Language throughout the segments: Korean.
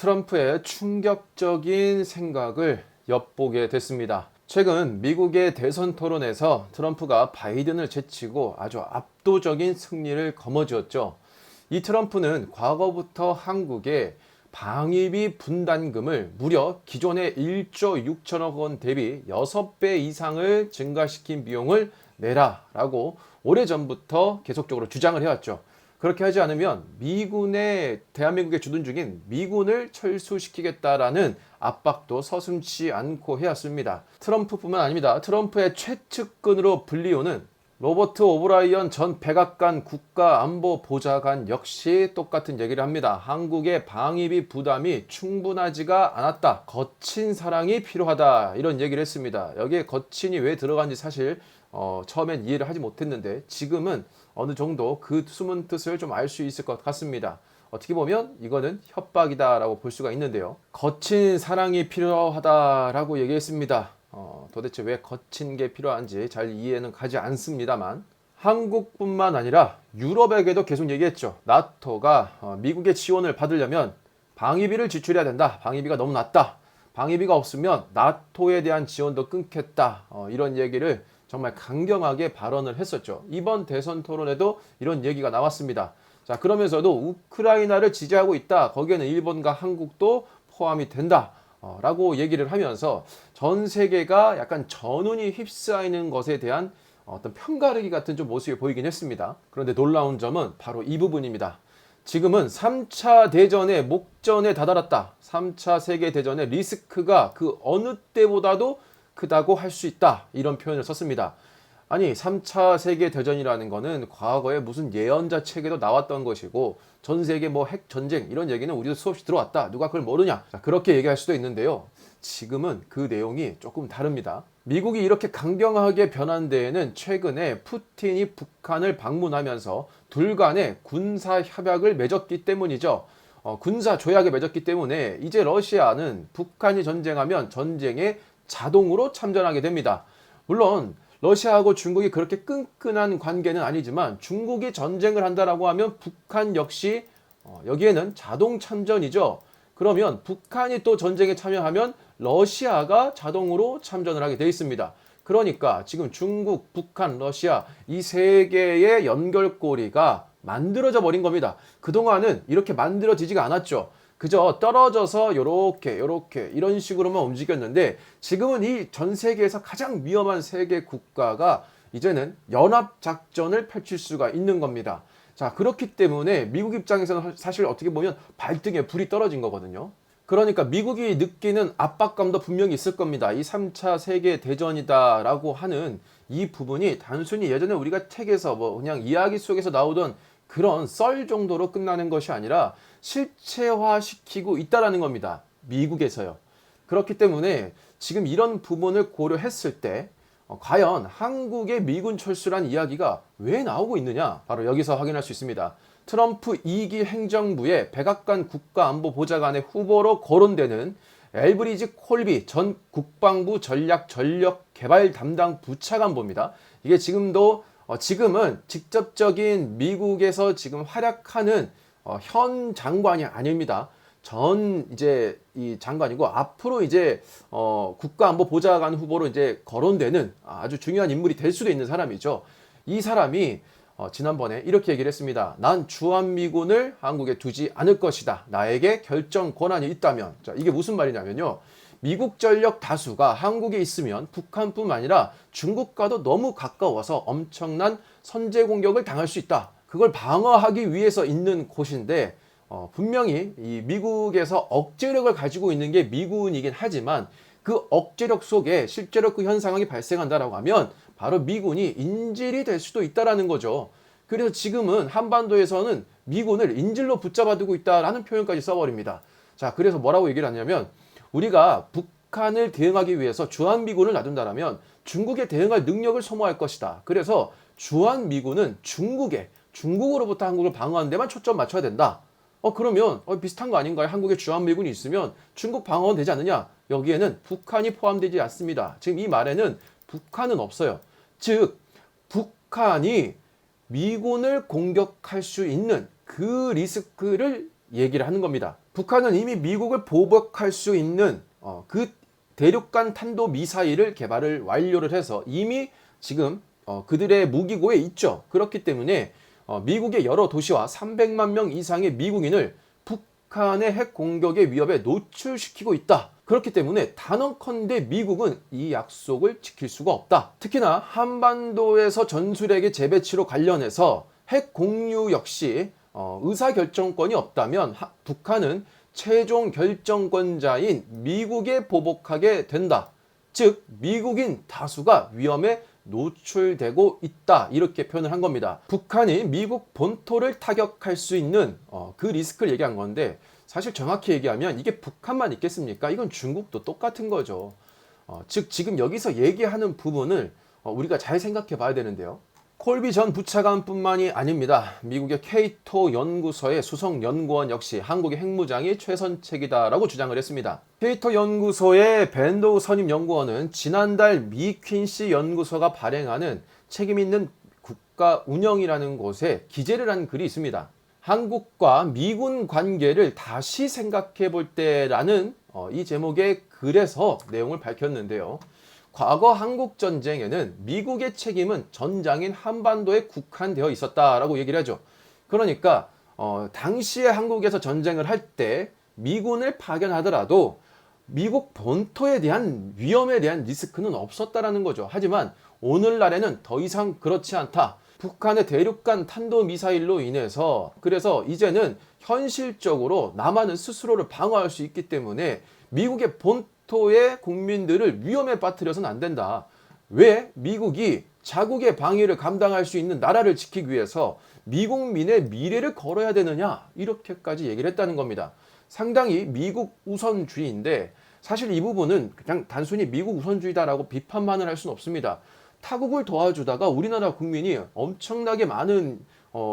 트럼프의 충격적인 생각을 엿보게 됐습니다. 최근 미국의 대선 토론에서 트럼프가 바이든을 제치고 아주 압도적인 승리를 거머쥐었죠. 이 트럼프는 과거부터 한국에 방위비 분담금을 무려 기존의 1조 6천억 원 대비 6배 이상을 증가시킨 비용을 내라라고 오래전부터 계속적으로 주장을 해왔죠. 그렇게 하지 않으면 대한민국에 주둔 중인 미군을 철수시키겠다라는 압박도 서슴지 않고 해왔습니다. 트럼프뿐만 아닙니다. 트럼프의 최측근으로 불리우는 로버트 오브라이언 전 백악관 국가안보보좌관 역시 똑같은 얘기를 합니다. 한국의 방위비 부담이 충분하지가 않았다. 거친 사랑이 필요하다. 이런 얘기를 했습니다. 여기에 거친이 왜 들어간지 사실 처음엔 이해를 하지 못했는데 지금은 어느 정도 그 숨은 뜻을 좀 알 수 있을 것 같습니다. 어떻게 보면 이거는 협박이다라고 볼 수가 있는데요. 거친 사랑이 필요하다라고 얘기했습니다. 도대체 왜 거친 게 필요한지 잘 이해는 가지 않습니다만 한국뿐만 아니라 유럽에게도 계속 얘기했죠. 나토가 미국의 지원을 받으려면 방위비를 지출해야 된다. 방위비가 너무 낮다. 방위비가 없으면 나토에 대한 지원도 끊겠다. 이런 얘기를 정말 강경하게 발언을 했었죠. 이번 대선 토론에도 이런 얘기가 나왔습니다. 자, 그러면서도 우크라이나를 지지하고 있다. 거기에는 일본과 한국도 포함이 된다. 라고 얘기를 하면서 전 세계가 약간 전운이 휩싸이는 것에 대한 어떤 편가르기 같은 좀 모습이 보이긴 했습니다. 그런데 놀라운 점은 바로 이 부분입니다. 지금은 3차 대전의 목전에 다다랐다. 3차 세계대전의 리스크가 그 어느 때보다도 크다고 할 수 있다. 이런 표현을 썼습니다. 아니 3차 세계대전이라는 거는 과거에 무슨 예언자 책에도 나왔던 것이고 전 세계 뭐 핵전쟁 이런 얘기는 우리도 수없이 들어왔다. 누가 그걸 모르냐. 자, 그렇게 얘기할 수도 있는데요. 지금은 그 내용이 조금 다릅니다. 미국이 이렇게 강경하게 변한 데에는 최근에 푸틴이 북한을 방문하면서 둘 간의 군사 협약을 맺었기 때문이죠. 군사 조약을 맺었기 때문에 이제 러시아는 북한이 전쟁하면 전쟁에 자동으로 참전하게 됩니다. 물론 러시아하고 중국이 그렇게 끈끈한 관계는 아니지만 중국이 전쟁을 한다라고 하면 북한 역시 여기에는 자동 참전이죠. 그러면 북한이 또 전쟁에 참여하면 러시아가 자동으로 참전을 하게 돼 있습니다. 그러니까 지금 중국, 북한, 러시아 이 세 개의 연결고리가 만들어져 버린 겁니다. 그동안은 이렇게 만들어지지가 않았죠. 그저 떨어져서 요렇게 이런 식으로만 움직였는데 지금은 이 전 세계에서 가장 위험한 세계 국가가 이제는 연합작전을 펼칠 수가 있는 겁니다. 자, 그렇기 때문에 미국 입장에서는 사실 어떻게 보면 발등에 불이 떨어진 거거든요. 그러니까 미국이 느끼는 압박감도 분명히 있을 겁니다. 이 3차 세계대전이다라고 하는 이 부분이 단순히 예전에 우리가 책에서 뭐 그냥 이야기 속에서 나오던 그런 썰 정도로 끝나는 것이 아니라 실체화시키고 있다라는 겁니다. 미국에서요. 그렇기 때문에 지금 이런 부분을 고려했을 때 과연 한국의 미군 철수란 이야기가 왜 나오고 있느냐? 바로 여기서 확인할 수 있습니다. 트럼프 2기 행정부의 백악관 국가안보보좌관의 후보로 거론되는 엘브리지 콜비 전 국방부 전략개발 담당 부차관보입니다. 이게 지금은 직접적인 미국에서 지금 활약하는 현 장관이 아닙니다. 전 이제 이 장관이고 앞으로 이제 국가안보보좌관 후보로 이제 거론되는 아주 중요한 인물이 될 수도 있는 사람이죠. 이 사람이 지난번에 이렇게 얘기를 했습니다. 난 주한미군을 한국에 두지 않을 것이다. 나에게 결정 권한이 있다면. 자, 이게 무슨 말이냐면요. 미국 전력 다수가 한국에 있으면 북한뿐만 아니라 중국과도 너무 가까워서 엄청난 선제 공격을 당할 수 있다. 그걸 방어하기 위해서 있는 곳인데 분명히 이 미국에서 억제력을 가지고 있는 게 미군이긴 하지만 그 억제력 속에 실제로 그 현 상황이 발생한다라고 하면 바로 미군이 인질이 될 수도 있다라는 거죠. 그래서 지금은 한반도에서는 미군을 인질로 붙잡아두고 있다라는 표현까지 써버립니다. 자, 그래서 뭐라고 얘기를 하냐면 우리가 북한을 대응하기 위해서 주한미군을 놔둔다라면 중국에 대응할 능력을 소모할 것이다. 그래서 주한미군은 중국으로부터 한국을 방어하는 데만 초점 맞춰야 된다. 그러면 비슷한 거 아닌가요? 한국에 주한미군이 있으면 중국 방어는 되지 않느냐? 여기에는 북한이 포함되지 않습니다. 지금 이 말에는 북한은 없어요. 즉 북한이 미군을 공격할 수 있는 그 리스크를 얘기를 하는 겁니다. 북한은 이미 미국을 보복할 수 있는 그 대륙간 탄도 미사일을 개발을 완료를 해서 이미 지금 그들의 무기고에 있죠. 그렇기 때문에 미국의 여러 도시와 300만 명 이상의 미국인을 북한의 핵 공격의 위협에 노출시키고 있다. 그렇기 때문에 단언컨대 미국은 이 약속을 지킬 수가 없다. 특히나 한반도에서 전술핵의 재배치로 관련해서 핵 공유 역시 의사결정권이 없다면 북한은 최종 결정권자인 미국에 보복하게 된다. 즉 미국인 다수가 위험에 노출되고 있다. 이렇게 표현을 한 겁니다. 북한이 미국 본토를 타격할 수 있는 그 리스크를 얘기한 건데 사실 정확히 얘기하면 이게 북한만 있겠습니까? 이건 중국도 똑같은 거죠. 즉 지금 여기서 얘기하는 부분을 우리가 잘 생각해 봐야 되는데요. 콜비 전 부차관뿐만이 아닙니다. 미국의 케이토 연구소의 수석 연구원 역시 한국의 핵무장이 최선책이다라고 주장을 했습니다. 케이토 연구소의 벤도우 선임 연구원은 지난달 미 퀸시 연구소가 발행하는 책임있는 국가 운영이라는 곳에 기재를 한 글이 있습니다. 한국과 미군 관계를 다시 생각해 볼 때라는 이 제목의 글에서 내용을 밝혔는데요. 과거 한국전쟁에는 미국의 책임은 전장인 한반도에 국한되어 있었다라고 얘기를 하죠. 그러니까 당시에 한국에서 전쟁을 할 때 미군을 파견하더라도 미국 본토에 대한 위험에 대한 리스크는 없었다라는 거죠. 하지만 오늘날에는 더 이상 그렇지 않다. 북한의 대륙간 탄도미사일로 인해서 그래서 이제는 현실적으로 남한은 스스로를 방어할 수 있기 때문에 미국의 본토의 국민들을 위험에 빠뜨려서는 안 된다. 왜 미국이 자국의 방위를 감당할 수 있는 나라를 지키기 위해서 미국민의 미래를 걸어야 되느냐 이렇게까지 얘기를 했다는 겁니다. 상당히 미국 우선주의인데 사실 이 부분은 그냥 단순히 미국 우선주의다라고 비판만을 할 수는 없습니다. 타국을 도와주다가 우리나라 국민이 엄청나게 많은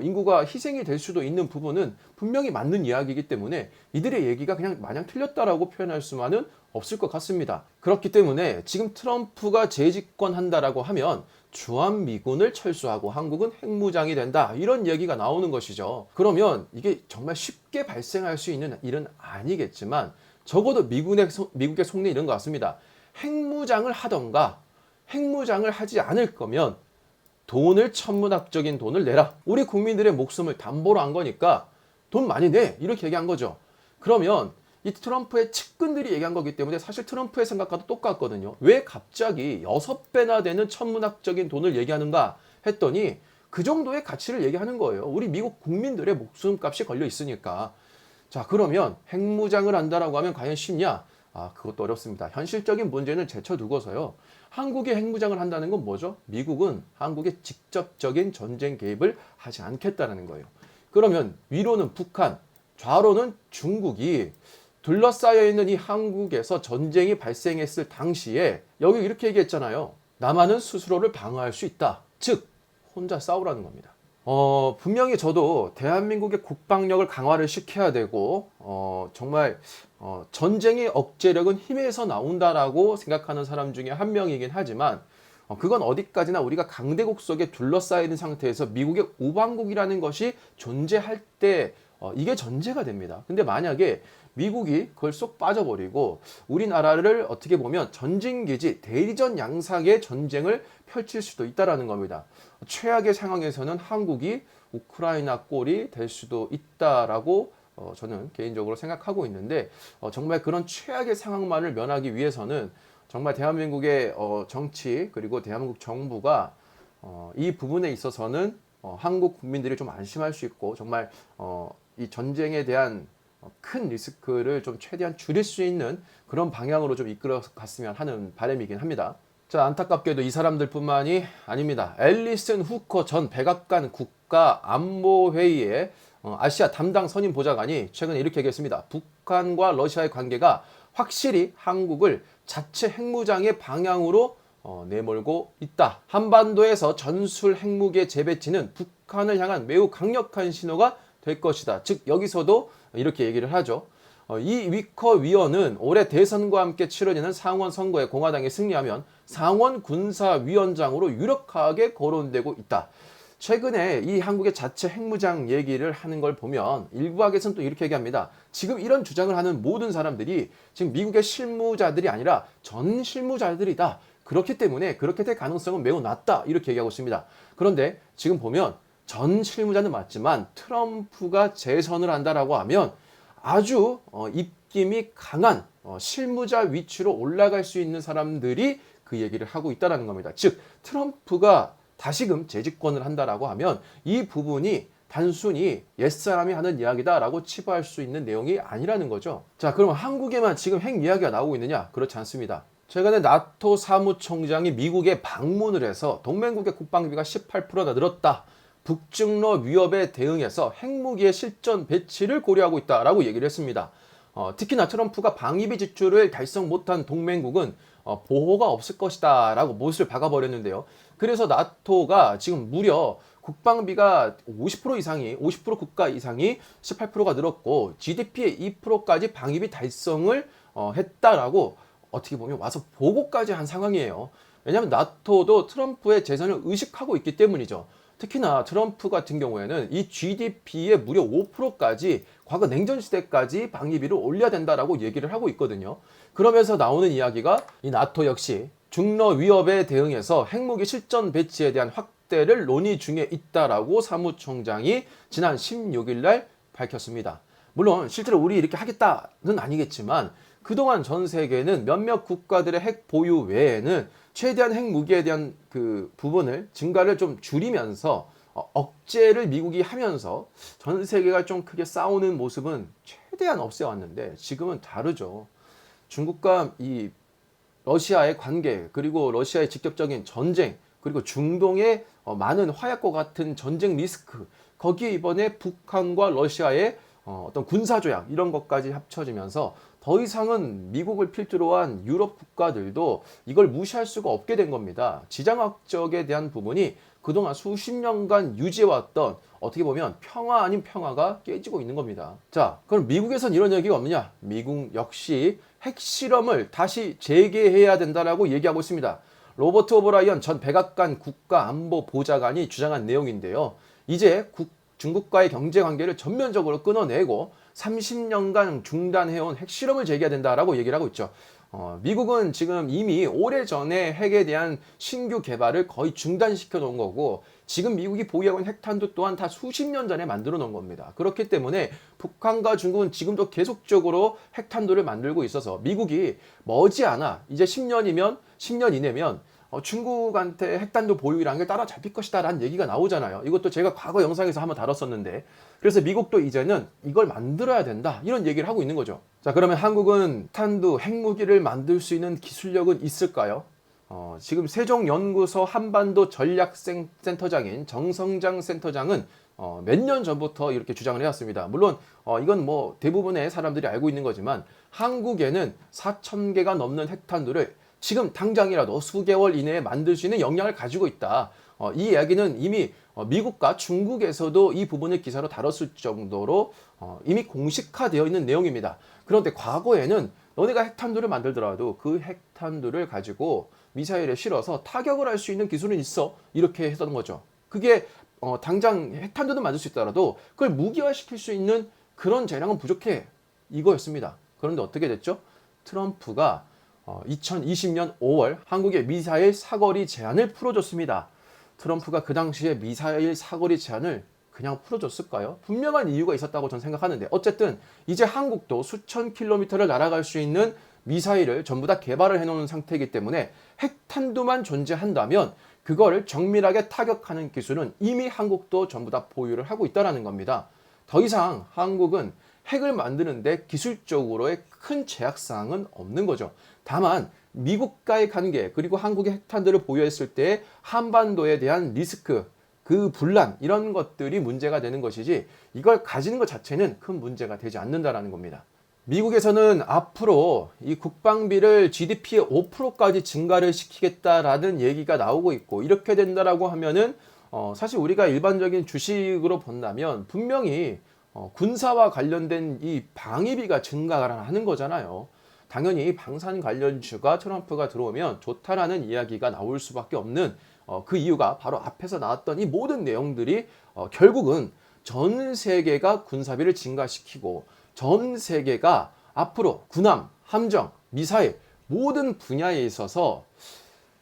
인구가 희생이 될 수도 있는 부분은 분명히 맞는 이야기이기 때문에 이들의 얘기가 그냥 마냥 틀렸다라고 표현할 수만은 없을 것 같습니다. 그렇기 때문에 지금 트럼프가 재집권한다라고 하면 주한미군을 철수하고 한국은 핵무장이 된다 이런 얘기가 나오는 것이죠. 그러면 이게 정말 쉽게 발생할 수 있는 일은 아니겠지만 적어도 미국의 속내 이런 것 같습니다. 핵무장을 하던가 핵무장을 하지 않을 거면 천문학적인 돈을 내라. 우리 국민들의 목숨을 담보로 한 거니까 돈 많이 내. 이렇게 얘기한 거죠. 그러면 이 트럼프의 측근들이 얘기한 거기 때문에 사실 트럼프의 생각과도 똑같거든요. 왜 갑자기 6배나 되는 천문학적인 돈을 얘기하는가 했더니 그 정도의 가치를 얘기하는 거예요. 우리 미국 국민들의 목숨값이 걸려 있으니까. 자, 그러면 핵무장을 한다라고 하면 과연 쉽냐? 그것도 어렵습니다. 현실적인 문제는 제쳐두고서요. 한국이 핵무장을 한다는 건 뭐죠? 미국은 한국의 직접적인 전쟁 개입을 하지 않겠다는 거예요. 그러면 위로는 북한, 좌로는 중국이 둘러싸여 있는 이 한국에서 전쟁이 발생했을 당시에 여기 이렇게 얘기했잖아요. 남한은 스스로를 방어할 수 있다. 즉 혼자 싸우라는 겁니다. 분명히 저도 대한민국의 국방력을 강화를 시켜야 되고 정말 전쟁의 억제력은 힘에서 나온다라고 생각하는 사람 중에 한 명이긴 하지만 그건 어디까지나 우리가 강대국 속에 둘러싸여 있는 상태에서 미국의 우방국이라는 것이 존재할 때 이게 전제가 됩니다. 근데 만약에 미국이 그걸 쏙 빠져버리고 우리나라를 어떻게 보면 전진기지, 대리전 양상의 전쟁을 펼칠 수도 있다라는 겁니다. 최악의 상황에서는 한국이 우크라이나 꼴이 될 수도 있다라고 저는 개인적으로 생각하고 있는데 정말 그런 최악의 상황만을 면하기 위해서는 정말 대한민국의 정치 그리고 대한민국 정부가 이 부분에 있어서는 한국 국민들이 좀 안심할 수 있고 정말 이 전쟁에 대한 큰 리스크를 좀 최대한 줄일 수 있는 그런 방향으로 좀 이끌어 갔으면 하는 바람이긴 합니다. 자, 안타깝게도 이 사람들뿐만이 아닙니다. 앨리슨 후커 전 백악관 국가안보회의의 아시아 담당 선임 보좌관이 최근에 이렇게 얘기했습니다. 북한과 러시아의 관계가 확실히 한국을 자체 핵무장의 방향으로 내몰고 있다. 한반도에서 전술 핵무기의 재배치는 북한을 향한 매우 강력한 신호가 될 것이다. 즉 여기서도 이렇게 얘기를 하죠. 이 위커 위원은 올해 대선과 함께 치러지는 상원 선거에 공화당이 승리하면 상원 군사위원장으로 유력하게 거론되고 있다. 최근에 이 한국의 자체 핵무장 얘기를 하는 걸 보면 일부학에서는 또 이렇게 얘기합니다. 지금 이런 주장을 하는 모든 사람들이 지금 미국의 실무자들이 아니라 전 실무자들이다. 그렇기 때문에 그렇게 될 가능성은 매우 낮다. 이렇게 얘기하고 있습니다. 그런데 지금 보면 전 실무자는 맞지만 트럼프가 재선을 한다라고 하면 아주 입김이 강한 실무자 위치로 올라갈 수 있는 사람들이 그 얘기를 하고 있다는 겁니다. 즉 트럼프가 다시금 재집권을 한다라고 하면 이 부분이 단순히 옛사람이 하는 이야기다라고 치부할 수 있는 내용이 아니라는 거죠. 자, 그럼 한국에만 지금 핵 이야기가 나오고 있느냐? 그렇지 않습니다. 최근에 나토 사무총장이 미국에 방문을 해서 동맹국의 국방비가 18%나 늘었다. 북중러 위협에 대응해서 핵무기의 실전 배치를 고려하고 있다라고 얘기를 했습니다. 특히나 트럼프가 방위비 지출을 달성 못한 동맹국은 보호가 없을 것이다 라고 못을 박아버렸는데요. 그래서 나토가 지금 무려 국방비가 50% 이상이 50% 국가 이상이 18%가 늘었고 GDP의 2%까지 방위비 달성을 했다라고 어떻게 보면 와서 보고까지 한 상황이에요. 왜냐하면 나토도 트럼프의 재선을 의식하고 있기 때문이죠. 특히나 트럼프 같은 경우에는 이 GDP의 무려 5%까지 과거 냉전 시대까지 방위비를 올려야 된다라고 얘기를 하고 있거든요. 그러면서 나오는 이야기가 이 나토 역시 중러 위협에 대응해서 핵무기 실전 배치에 대한 확대를 논의 중에 있다라고 사무총장이 지난 16일 날 밝혔습니다. 물론 실제로 우리 이렇게 하겠다는 아니겠지만 그동안 전 세계는 몇몇 국가들의 핵 보유 외에는 최대한 핵무기에 대한 그 부분을 증가를 좀 줄이면서 억제를 미국이 하면서 전 세계가 좀 크게 싸우는 모습은 최대한 없애왔는데 지금은 다르죠. 중국과 이 러시아의 관계 그리고 러시아의 직접적인 전쟁 그리고 중동의 많은 화약과 같은 전쟁 리스크 거기에 이번에 북한과 러시아의 어떤 군사조약 이런 것까지 합쳐지면서 더 이상은 미국을 필두로 한 유럽 국가들도 이걸 무시할 수가 없게 된 겁니다. 지정학적에 대한 부분이 그동안 수십 년간 유지해왔던 어떻게 보면 평화 아닌 평화가 깨지고 있는 겁니다. 자, 그럼 미국에선 이런 얘기가 없느냐? 미국 역시 핵실험을 다시 재개해야 된다라고 얘기하고 있습니다. 로버트 오브라이언 전 백악관 국가안보보좌관이 주장한 내용인데요. 이제 중국과의 경제관계를 전면적으로 끊어내고 30년간 중단해온 핵실험을 재개해야 된다라고 얘기를 하고 있죠. 미국은 지금 이미 오래전에 핵에 대한 신규 개발을 거의 중단시켜 놓은 거고 지금 미국이 보유하고 있는 핵탄두 또한 다 수십 년 전에 만들어 놓은 겁니다. 그렇기 때문에 북한과 중국은 지금도 계속적으로 핵탄두를 만들고 있어서 미국이 머지않아 이제 10년 이내면 중국한테 핵탄두 보유라는 게 따라잡힐 것이다 라는 얘기가 나오잖아요. 이것도 제가 과거 영상에서 한번 다뤘었는데 그래서 미국도 이제는 이걸 만들어야 된다 이런 얘기를 하고 있는 거죠. 자, 그러면 한국은 탄두 핵무기를 만들 수 있는 기술력은 있을까요? 지금 세종연구소 한반도 전략센터장인 정성장 센터장은 몇 년 전부터 이렇게 주장을 해왔습니다. 물론 이건 뭐 대부분의 사람들이 알고 있는 거지만 한국에는 4,000개가 넘는 핵탄두를 지금 당장이라도 수개월 이내에 만들 수 있는 역량을 가지고 있다. 이 이야기는 이미 미국과 중국에서도 이 부분을 기사로 다뤘을 정도로 이미 공식화되어 있는 내용입니다. 그런데 과거에는 너네가 핵탄두를 만들더라도 그 핵탄두를 가지고 미사일에 실어서 타격을 할 수 있는 기술은 있어. 이렇게 했던 거죠. 그게 당장 핵탄두는 만들 수 있더라도 그걸 무기화시킬 수 있는 그런 재량은 부족해. 이거였습니다. 그런데 어떻게 됐죠? 트럼프가 2020년 5월 한국의 미사일 사거리 제한을 풀어줬습니다. 트럼프가 그 당시에 미사일 사거리 제한을 그냥 풀어줬을까요? 분명한 이유가 있었다고 저는 생각하는데 어쨌든 이제 한국도 수천 킬로미터를 날아갈 수 있는 미사일을 전부 다 개발을 해놓은 상태이기 때문에 핵탄두만 존재한다면 그거를 정밀하게 타격하는 기술은 이미 한국도 전부 다 보유를 하고 있다는 겁니다. 더 이상 한국은 핵을 만드는데 기술적으로의 큰 제약사항은 없는 거죠. 다만 미국과의 관계 그리고 한국의 핵탄두를 보유했을 때 한반도에 대한 리스크 그 분란 이런 것들이 문제가 되는 것이지 이걸 가지는 것 자체는 큰 문제가 되지 않는다라는 겁니다. 미국에서는 앞으로 이 국방비를 GDP의 5%까지 증가를 시키겠다라는 얘기가 나오고 있고 이렇게 된다라고 하면은 사실 우리가 일반적인 주식으로 본다면 분명히 군사와 관련된 이 방위비가 증가하는 거잖아요. 당연히 방산 관련주가 트럼프가 들어오면 좋다라는 이야기가 나올 수밖에 없는 그 이유가 바로 앞에서 나왔던 이 모든 내용들이 결국은 전 세계가 군사비를 증가시키고 전 세계가 앞으로 군함, 함정, 미사일 모든 분야에 있어서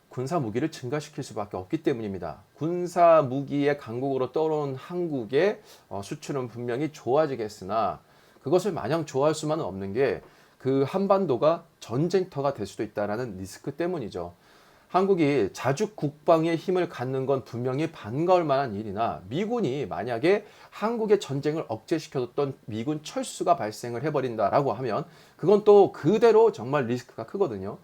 군사 무기를 증가시킬 수밖에 없기 때문입니다. 군사 무기의 강국으로 떠오른 한국의 수출은 분명히 좋아지겠으나 그것을 마냥 좋아할 수만은 없는 게 그 한반도가 전쟁터가 될 수도 있다는 리스크 때문이죠. 한국이 자주 국방의 힘을 갖는 건 분명히 반가울 만한 일이나 미군이 만약에 한국의 전쟁을 억제시켜줬던 미군 철수가 발생을 해버린다라고 하면 그건 또 그대로 정말 리스크가 크거든요.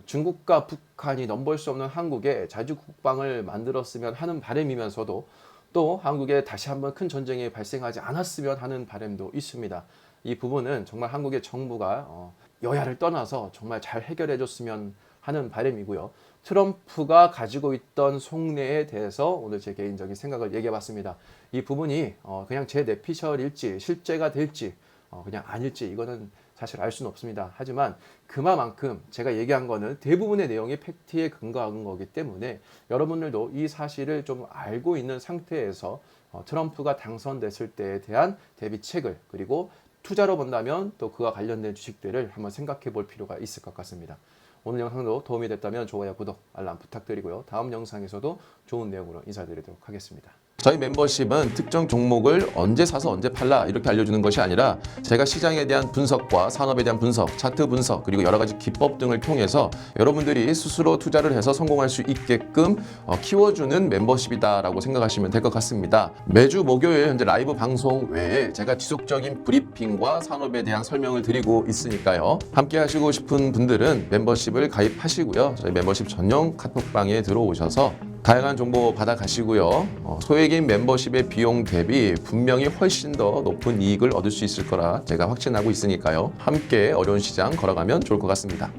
중국과 북한이 넘볼 수 없는 한국에 자주 국방을 만들었으면 하는 바람이면서도 또 한국에 다시 한번 큰 전쟁이 발생하지 않았으면 하는 바람도 있습니다. 이 부분은 정말 한국의 정부가 여야를 떠나서 정말 잘 해결해 줬으면 하는 바람이고요. 트럼프가 가지고 있던 속내에 대해서 오늘 제 개인적인 생각을 얘기해 봤습니다. 이 부분이 그냥 제 뇌피셜일지 실제가 될지 그냥 아닐지 이거는 사실 알 수는 없습니다. 하지만 그만큼 제가 얘기한 거는 대부분의 내용이 팩트에 근거한 거기 때문에 여러분들도 이 사실을 좀 알고 있는 상태에서 트럼프가 당선됐을 때에 대한 대비책을 그리고 투자로 본다면 또 그와 관련된 주식들을 한번 생각해 볼 필요가 있을 것 같습니다. 오늘 영상도 도움이 됐다면 좋아요, 구독, 알람 부탁드리고요. 다음 영상에서도 좋은 내용으로 인사드리도록 하겠습니다. 저희 멤버십은 특정 종목을 언제 사서 언제 팔라 이렇게 알려주는 것이 아니라 제가 시장에 대한 분석과 산업에 대한 분석, 차트 분석 그리고 여러 가지 기법 등을 통해서 여러분들이 스스로 투자를 해서 성공할 수 있게끔 키워주는 멤버십이다라고 생각하시면 될 것 같습니다. 매주 목요일 현재 라이브 방송 외에 제가 지속적인 브리핑과 산업에 대한 설명을 드리고 있으니까요. 함께 하시고 싶은 분들은 멤버십을 가입하시고요. 저희 멤버십 전용 카톡방에 들어오셔서 다양한 정보 받아가시고요. 소액인 멤버십의 비용 대비 분명히 훨씬 더 높은 이익을 얻을 수 있을 거라 제가 확신하고 있으니까요. 함께 어려운 시장 걸어가면 좋을 것 같습니다.